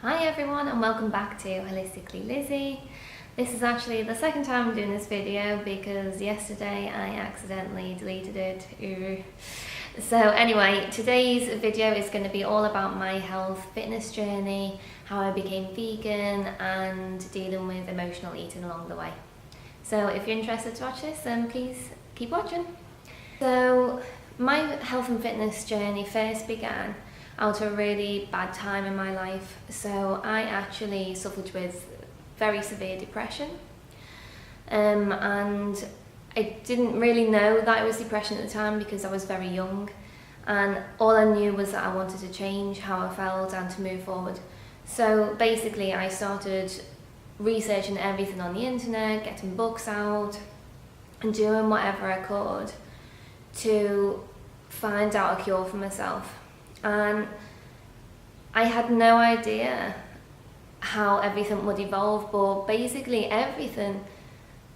Hi everyone and welcome back to Holistically Lizzie. This is actually the second time I'm doing this video because yesterday I accidentally deleted it. Ooh. So anyway, today's video is going to be all about my health fitness journey, how I became vegan and dealing with emotional eating along the way. So if you're interested to watch this, then please keep watching. So my health and fitness journey first began out of a really bad time in my life. So I actually suffered with very severe depression, and I didn't really know that it was depression at the time because I was very young, and all I knew was that I wanted to change how I felt and to move forward. So basically I started researching everything on the internet, getting books out and doing whatever I could to find out a cure for myself. And I had no idea how everything would evolve, but basically everything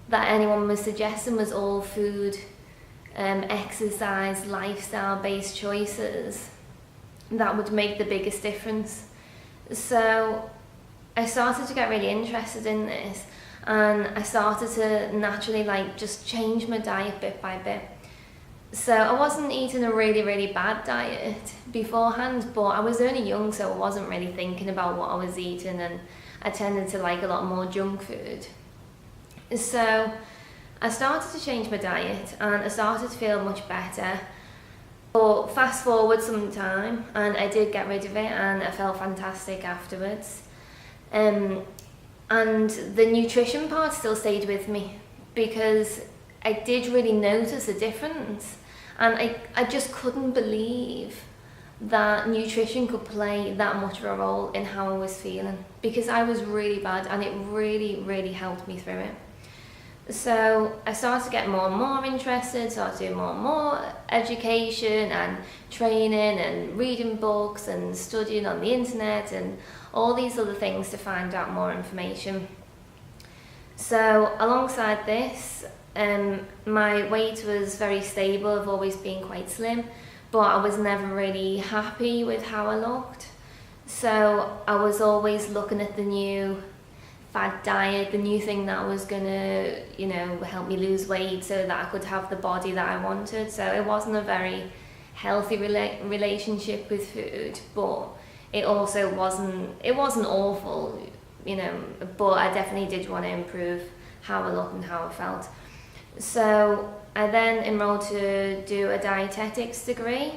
that anyone was suggesting was all food, exercise, lifestyle based choices that would make the biggest difference. So I started to get really interested in this, and I started to naturally just change my diet bit by bit. So I wasn't eating a really bad diet beforehand, but I was only young, so I wasn't really thinking about what I was eating, and I tended to like a lot more junk food. So I started to change my diet and I started to feel much better. But fast forward some time and I did get rid of it and I felt fantastic afterwards. And the nutrition part still stayed with me because I did really notice a difference. And I just couldn't believe that nutrition could play that much of a role in how I was feeling, because I was really bad and it really helped me through it. So I started to get more and more interested, started doing more and more education and training and reading books and studying on the internet and all these other things to find out more information. So alongside this, my weight was very stable. I've always been quite slim, but I was never really happy with how I looked. So I was always looking at the new fad diet, the new thing that was gonna, help me lose weight so that I could have the body that I wanted. So it wasn't a very healthy relationship with food, but it also wasn't awful, but I definitely did want to improve how I looked and how I felt. So I then enrolled to do a dietetics degree,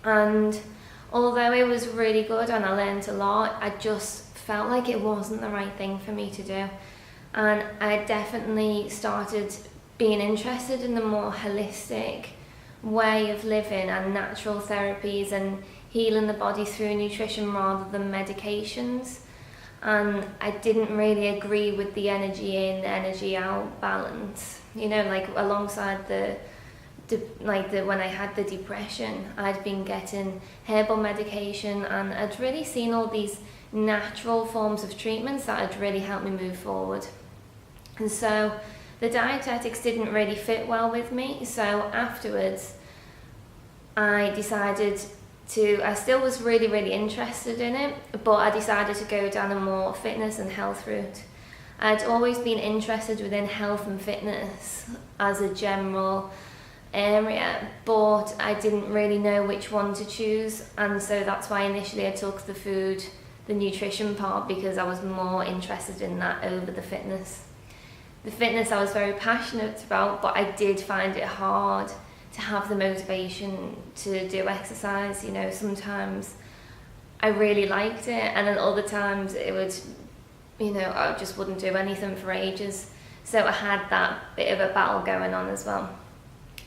and although it was really good and I learned a lot, I just felt like it wasn't the right thing for me to do. And I definitely started being interested in the more holistic way of living and natural therapies and healing the body through nutrition rather than medications. And I didn't really agree with the energy in, energy out balance. Alongside when I had the depression, I'd been getting herbal medication and I'd really seen all these natural forms of treatments that had really helped me move forward. And so the dietetics didn't really fit well with me. So afterwards, I decided I still was really interested in it, but I decided to go down a more fitness and health route. I'd always been interested within health and fitness as a general area, but I didn't really know which one to choose, and so that's why initially I took the nutrition part, because I was more interested in that over the fitness. The fitness I was very passionate about, but I did find it hard to have the motivation to do exercise. Sometimes I really liked it, and then other times it would, I just wouldn't do anything for ages. So I had that bit of a battle going on as well.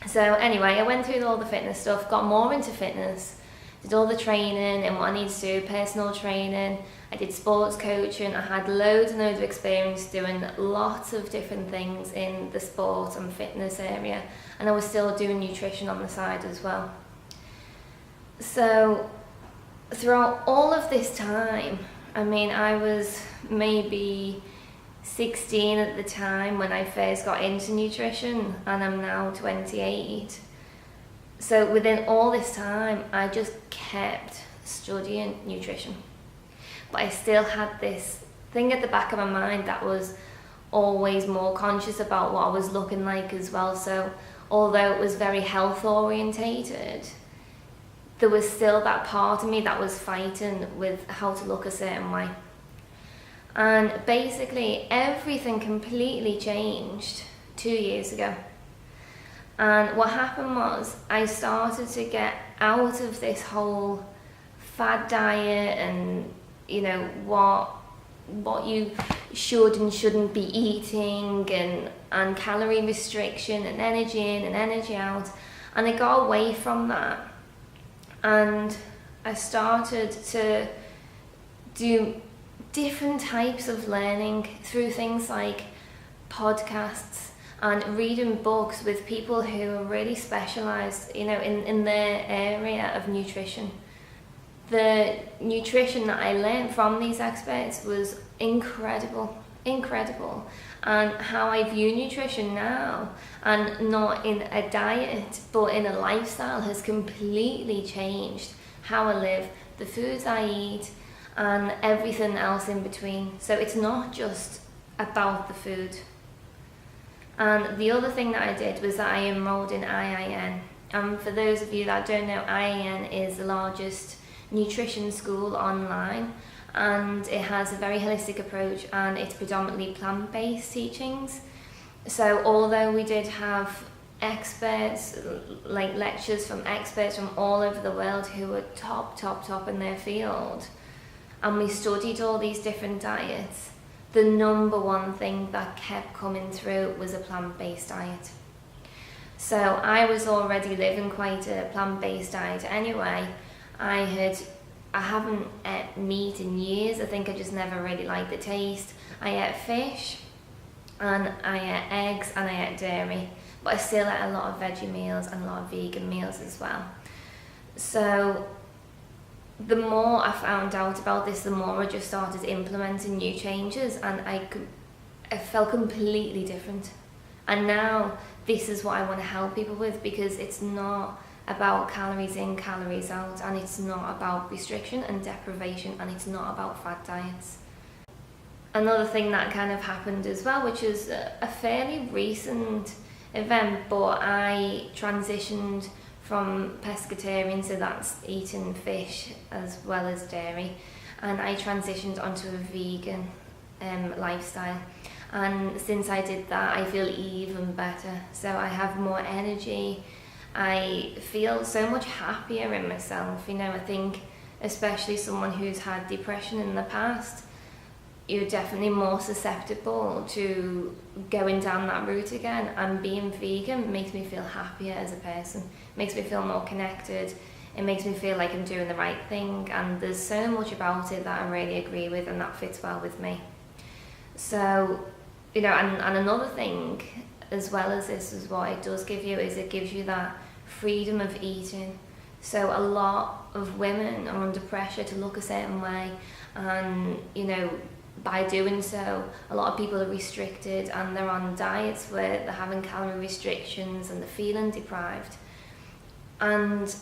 So anyway, I went through all the fitness stuff, got more into fitness, did all the training and what I needed to do, personal training. I did sports coaching. I had loads and loads of experience doing lots of different things in the sport and fitness area, and I was still doing nutrition on the side as well. So throughout all of this time, I was maybe 16 at the time when I first got into nutrition, and I'm now 28. So within all this time, I just kept studying nutrition. but I still had this thing at the back of my mind that was always more conscious about what I was looking like as well. So although it was very health orientated, there was still that part of me that was fighting with how to look a certain way. And basically everything completely changed 2 years ago. And what happened was I started to get out of this whole fad diet and, you know, what you should and shouldn't be eating, and calorie restriction and energy in and energy out. And I got away from that, and I started to do different types of learning through things like podcasts and reading books with people who are really specialised, you know, in their area of nutrition. The nutrition that I learned from these experts was incredible. And how I view nutrition now, and not in a diet but in a lifestyle, has completely changed how I live, the foods I eat, and everything else in between. So it's not just about the food. And the other thing that I did was that I enrolled in IIN. And for those of you that don't know, IIN is the largest nutrition school online, and it has a very holistic approach, and it's predominantly plant-based teachings. So although we did have experts, like lectures from experts from all over the world who were top in their field, and we studied all these different diets, the number one thing that kept coming through was a plant-based diet. So I was already living quite a plant-based diet anyway. I haven't ate meat in years. I think I just never really liked the taste. I ate fish, and I ate eggs, and I ate dairy, but I still ate a lot of veggie meals and a lot of vegan meals as well. So the more I found out about this, the more I just started implementing new changes, and I felt completely different. And now this is what I want to help people with, because it's not about calories in, calories out, and it's not about restriction and deprivation, and it's not about fad diets. Another thing that kind of happened as well, which is a fairly recent event, but I transitioned from pescatarian, so that's eating fish as well as dairy, and I transitioned onto a vegan lifestyle. And since I did that, I feel even better. So I have more energy. I feel so much happier in myself. You know, I think especially someone who's had depression in the past, you're definitely more susceptible to going down that route again. And being vegan makes me feel happier as a person. It makes me feel more connected. It makes me feel like I'm doing the right thing. And there's so much about it that I really agree with, and that fits well with me. So, you know, and another thing as well as this is what it does give you, is it gives you that freedom of eating. So a lot of women are under pressure to look a certain way, and, you know, by doing so, a lot of people are restricted, and they're on diets where they're having calorie restrictions and they're feeling deprived. And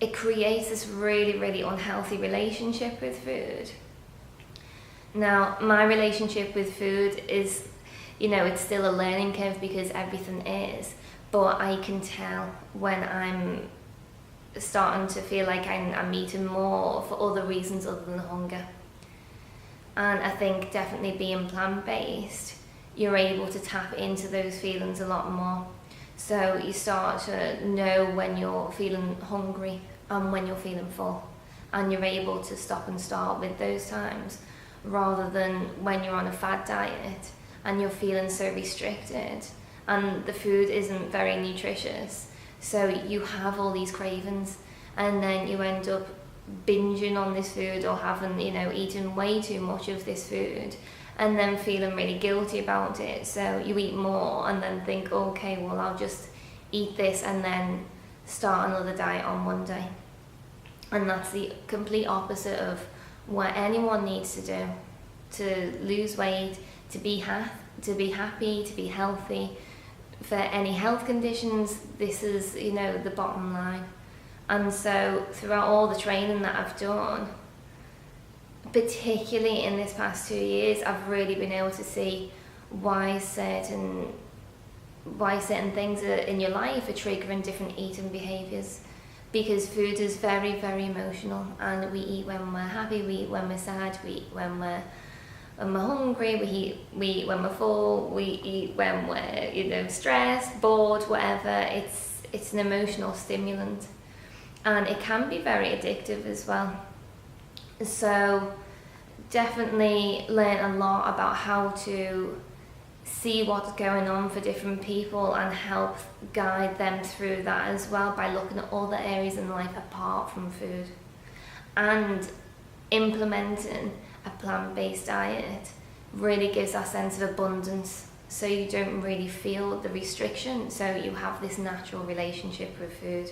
it creates this really unhealthy relationship with food. Now, my relationship with food is, you know, it's still a learning curve, because everything is, but I can tell when I'm starting to feel like I'm eating more for other reasons other than hunger. And I think definitely being plant-based, you're able to tap into those feelings a lot more. So you start to know when you're feeling hungry and when you're feeling full, and you're able to stop and start with those times, rather than when you're on a fad diet and you're feeling so restricted and the food isn't very nutritious. So you have all these cravings, and then you end up binging on this food, or having, you know, eaten way too much of this food, and then feeling really guilty about it. So you eat more and then think, okay, well, I'll just eat this and then start another diet on Monday. And that's the complete opposite of what anyone needs to do to lose weight, to be happy, to be healthy. For any health conditions, this is, you know, the bottom line. And so throughout all the training that I've done, particularly in this past 2 years, I've really been able to see why certain things in your life are triggering different eating behaviours, because food is very, very emotional, and we eat when we're happy, we eat when we're sad, we eat when we're hungry, we eat when we're full, we eat when we're stressed, bored, whatever. It's an emotional stimulant, and it can be very addictive as well. So definitely learn a lot about how to see what's going on for different people and help guide them through that as well, by looking at all the areas in life apart from food, and implementing a plant-based diet really gives that sense of abundance, so you don't really feel the restriction, so you have this natural relationship with food.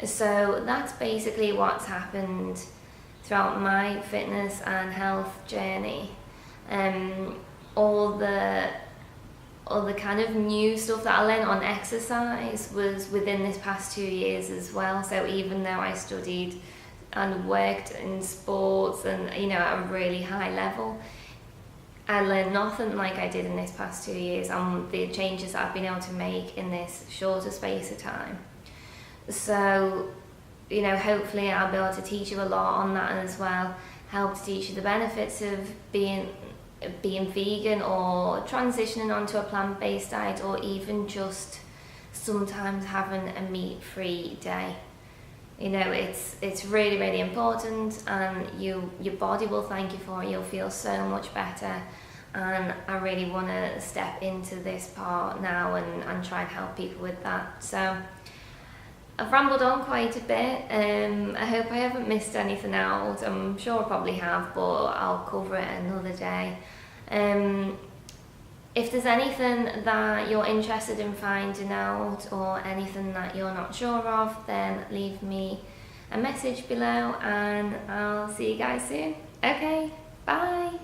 So that's basically what's happened throughout my fitness and health journey. All the kind of new stuff that I learned on exercise was within this past 2 years as well. So even though I studied and worked in sports and at a really high level, I learned nothing like I did in this past 2 years on the changes that I've been able to make in this shorter space of time. So hopefully I'll be able to teach you a lot on that as well, help to teach you the benefits of being vegan or transitioning onto a plant-based diet, or even just sometimes having a meat-free day. It's really, really important, and your body will thank you for it. You'll feel so much better, and I really want to step into this part now and try and help people with that. So I've rambled on quite a bit. I hope I haven't missed anything out. I'm sure I probably have, but I'll cover it another day. If there's anything that you're interested in finding out, or anything that you're not sure of, then leave me a message below, and I'll see you guys soon. Okay, bye!